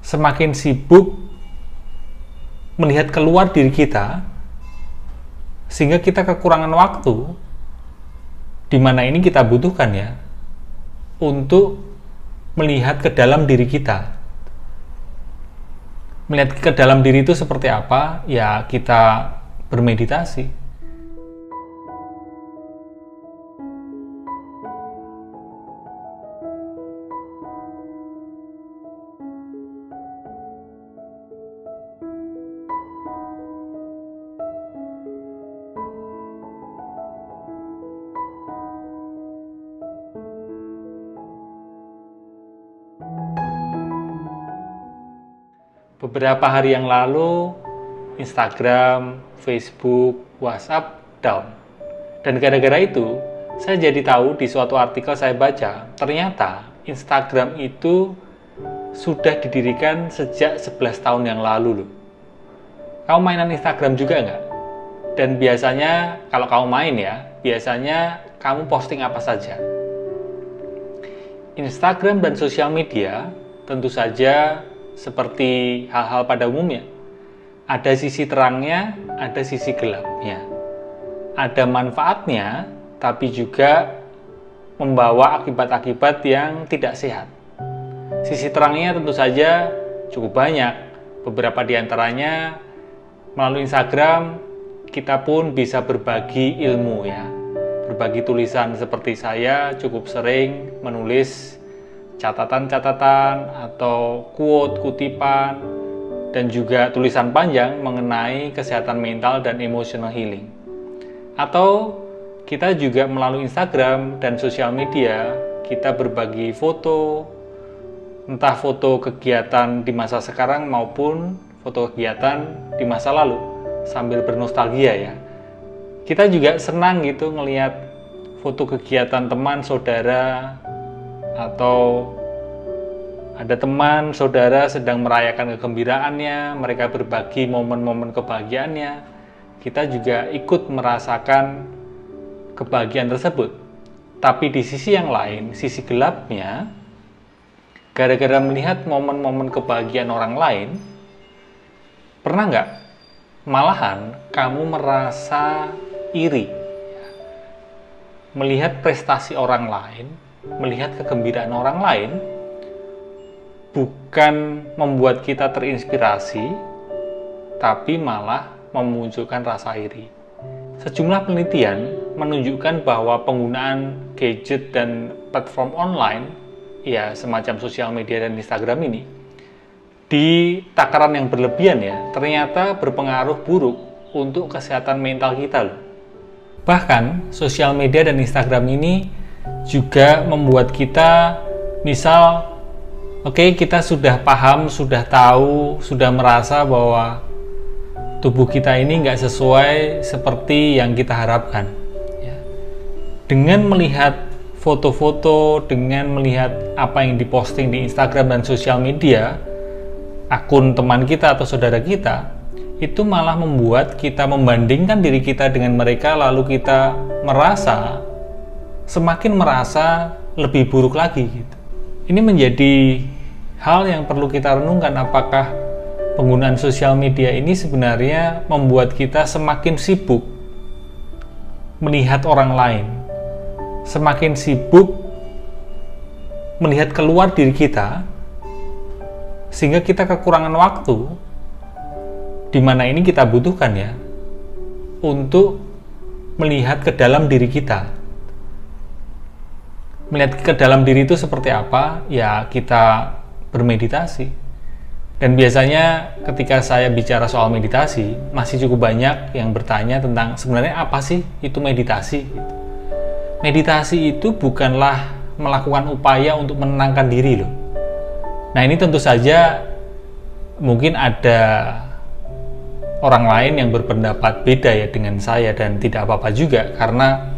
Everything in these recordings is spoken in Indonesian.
semakin sibuk melihat keluar diri kita, sehingga kita kekurangan waktu, di mana ini kita butuhkan ya, untuk melihat ke dalam diri kita. Melihat ke dalam diri itu seperti apa? Ya kita bermeditasi. Beberapa hari yang lalu, Instagram, Facebook, WhatsApp down. Dan gara-gara itu, saya jadi tahu di suatu artikel saya baca, ternyata Instagram itu sudah didirikan sejak 11 tahun yang lalu loh. Kamu mainan Instagram juga nggak? Dan biasanya, kalau kamu main ya, biasanya kamu posting apa saja? Instagram dan sosial media tentu saja seperti hal-hal pada umumnya, ada sisi terangnya, ada sisi gelapnya. Ada manfaatnya, tapi juga membawa akibat-akibat yang tidak sehat. Sisi terangnya tentu saja cukup banyak. Beberapa di antaranya, melalui Instagram, kita pun bisa berbagi ilmu ya. Berbagi tulisan seperti saya cukup sering menulis catatan-catatan atau quote, kutipan, dan juga tulisan panjang mengenai kesehatan mental dan emotional healing. Atau kita juga melalui Instagram dan sosial media, kita berbagi foto, entah foto kegiatan di masa sekarang maupun foto kegiatan di masa lalu, sambil bernostalgia ya. Kita juga senang gitu ngelihat foto kegiatan teman, saudara, atau ada teman, saudara sedang merayakan kegembiraannya, mereka berbagi momen-momen kebahagiaannya. Kita juga ikut merasakan kebahagiaan tersebut. Tapi di sisi yang lain, sisi gelapnya, gara-gara melihat momen-momen kebahagiaan orang lain, pernah nggak malahan kamu merasa iri? Melihat prestasi orang lain, melihat kegembiraan orang lain, bukan membuat kita terinspirasi, tapi malah memunculkan rasa iri. Sejumlah penelitian menunjukkan bahwa penggunaan gadget dan platform online, ya semacam sosial media dan Instagram ini, di takaran yang berlebihan ya, ternyata berpengaruh buruk untuk kesehatan mental kita loh. Bahkan, sosial media dan Instagram ini juga membuat kita, misal, oke, kita sudah paham, sudah tahu, sudah merasa bahwa tubuh kita ini nggak sesuai seperti yang kita harapkan. Ya. Dengan melihat foto-foto, dengan melihat apa yang diposting di Instagram dan sosial media, akun teman kita atau saudara kita, itu malah membuat kita membandingkan diri kita dengan mereka, lalu kita semakin merasa lebih buruk lagi gitu. Ini menjadi hal yang perlu kita renungkan, apakah penggunaan sosial media ini sebenarnya membuat kita semakin sibuk melihat orang lain, semakin sibuk melihat keluar diri kita, sehingga kita kekurangan waktu, di mana ini kita butuhkan ya, untuk melihat ke dalam diri kita. Melihat ke dalam diri itu seperti apa? Ya kita bermeditasi. Dan biasanya ketika saya bicara soal meditasi, masih cukup banyak yang bertanya tentang sebenarnya apa sih itu meditasi? Meditasi itu bukanlah melakukan upaya untuk menenangkan diri loh. Nah ini tentu saja mungkin ada orang lain yang berpendapat beda ya dengan saya, dan tidak apa-apa juga, karena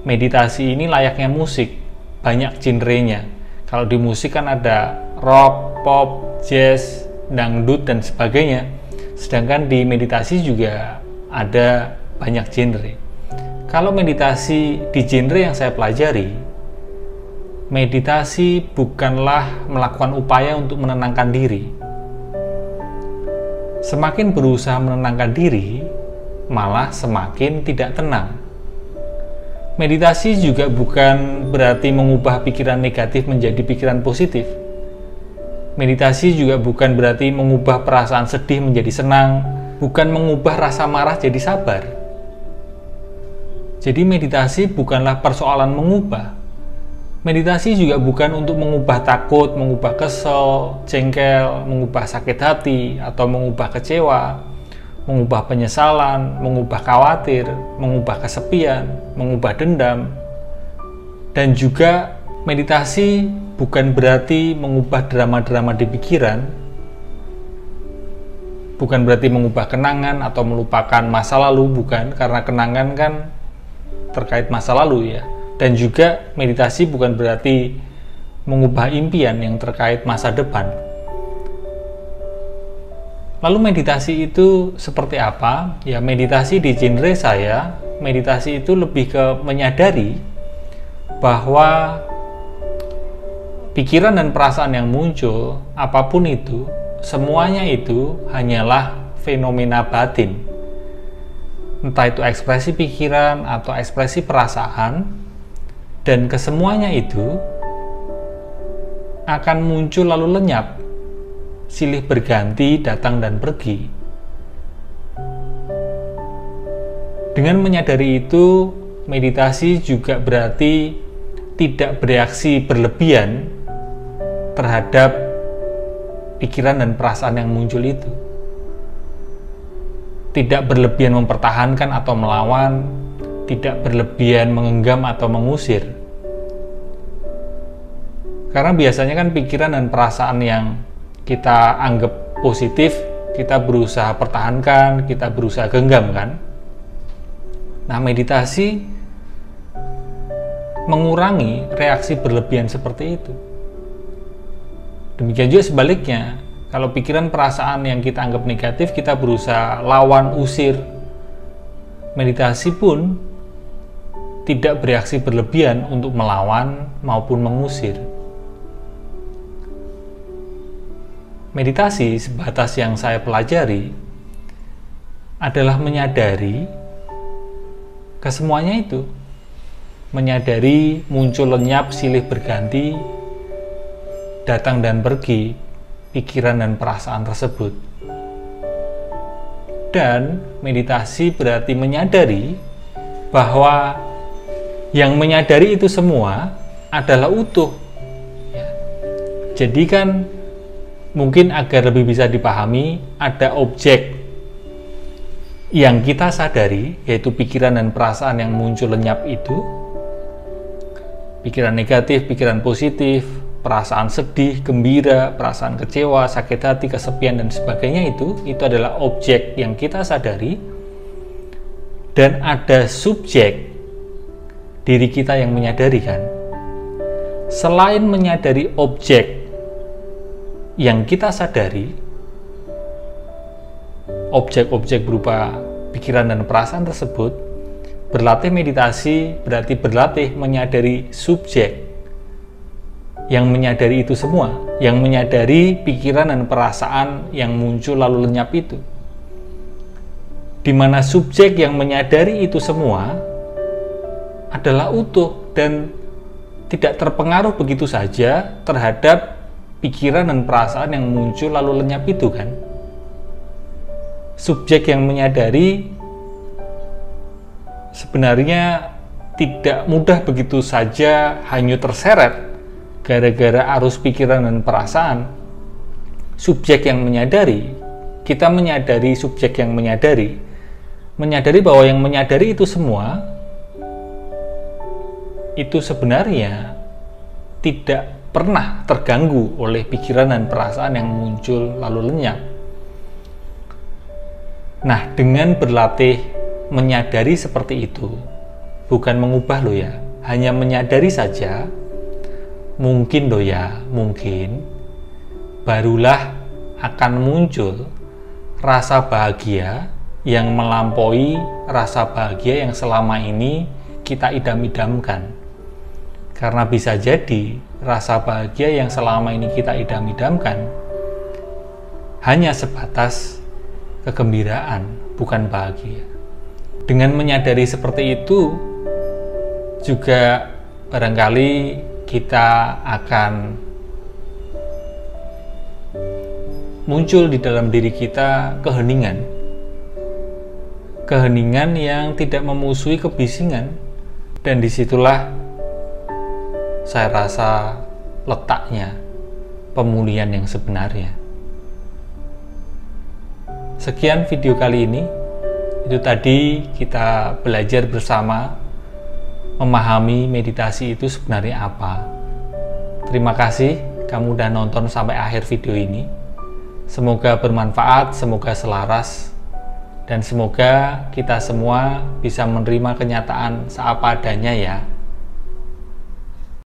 meditasi ini layaknya musik, banyak genrenya. Kalau di musik kan ada rock, pop, jazz, dangdut, dan sebagainya. Sedangkan di meditasi juga ada banyak genre. Kalau meditasi di genre yang saya pelajari, meditasi bukanlah melakukan upaya untuk menenangkan diri, Semakin berusaha menenangkan diri, malah semakin tidak tenang. Meditasi juga bukan berarti mengubah pikiran negatif menjadi pikiran positif. Meditasi juga bukan berarti mengubah perasaan sedih menjadi senang, bukan mengubah rasa marah jadi sabar. Jadi meditasi bukanlah persoalan mengubah. Meditasi juga bukan untuk mengubah takut, mengubah kesel, jengkel, mengubah sakit hati, atau mengubah kecewa, mengubah penyesalan, mengubah khawatir, mengubah kesepian, mengubah dendam. Dan juga meditasi bukan berarti mengubah drama-drama di pikiran, bukan berarti mengubah kenangan atau melupakan masa lalu, bukan, karena kenangan kan terkait masa lalu ya. Dan juga meditasi bukan berarti mengubah impian yang terkait masa depan. Lalu meditasi itu seperti apa? Ya, meditasi di genre saya, meditasi itu lebih ke menyadari bahwa pikiran dan perasaan yang muncul, apapun itu, semuanya itu hanyalah fenomena batin. Entah itu ekspresi pikiran atau ekspresi perasaan, dan kesemuanya itu akan muncul lalu lenyap, silih berganti, datang dan pergi. Dengan menyadari itu, meditasi juga berarti tidak bereaksi berlebihan terhadap pikiran dan perasaan yang muncul itu. Tidak berlebihan mempertahankan atau melawan, tidak berlebihan mengenggam atau mengusir. Karena biasanya kan pikiran dan perasaan yang kita anggap positif, kita berusaha pertahankan, kita berusaha genggam kan. Nah, meditasi mengurangi reaksi berlebihan seperti itu. Demikian juga sebaliknya, kalau pikiran perasaan yang kita anggap negatif, kita berusaha lawan, usir. Meditasi pun tidak bereaksi berlebihan untuk melawan maupun mengusir. Meditasi sebatas yang saya pelajari adalah menyadari kesemuanya itu. Menyadari muncul lenyap silih berganti, datang dan pergi pikiran dan perasaan tersebut. Dan meditasi berarti menyadari bahwa yang menyadari itu semua adalah utuh. Jadi kan mungkin agar lebih bisa dipahami, ada objek yang kita sadari, yaitu pikiran dan perasaan yang muncul lenyap itu. Pikiran negatif, pikiran positif, perasaan sedih, gembira, perasaan kecewa, sakit hati, kesepian, dan sebagainya itu adalah objek yang kita sadari. Dan ada subjek, diri kita yang menyadari kan. Selain menyadari objek yang kita sadari, objek-objek berupa pikiran dan perasaan tersebut, berlatih meditasi berarti berlatih menyadari subjek yang menyadari itu semua, yang menyadari pikiran dan perasaan yang muncul lalu lenyap itu, di mana subjek yang menyadari itu semua adalah utuh dan tidak terpengaruh begitu saja terhadap pikiran dan perasaan yang muncul lalu lenyap itu kan. Subjek yang menyadari sebenarnya tidak mudah begitu saja hanyut terseret gara-gara arus pikiran dan perasaan. Subjek yang menyadari, kita menyadari subjek yang menyadari bahwa yang menyadari itu semua itu sebenarnya tidak pernah terganggu oleh pikiran dan perasaan yang muncul lalu lenyap. Nah, dengan berlatih menyadari seperti itu, bukan mengubah loh ya, hanya menyadari saja, mungkin loh ya, mungkin barulah akan muncul rasa bahagia yang melampaui rasa bahagia yang selama ini kita idam-idamkan. Karena bisa jadi rasa bahagia yang selama ini kita idam-idamkan hanya sebatas kegembiraan, bukan bahagia. Dengan menyadari seperti itu, juga barangkali kita akan muncul di dalam diri kita keheningan yang tidak memusuhi kebisingan, dan disitulah saya rasa letaknya pemulihan yang sebenarnya. Sekian video kali ini. Itu tadi kita belajar bersama memahami meditasi itu sebenarnya apa. Terima kasih kamu udah nonton sampai akhir video ini. Semoga bermanfaat, semoga selaras, dan semoga kita semua bisa menerima kenyataan seapa adanya ya.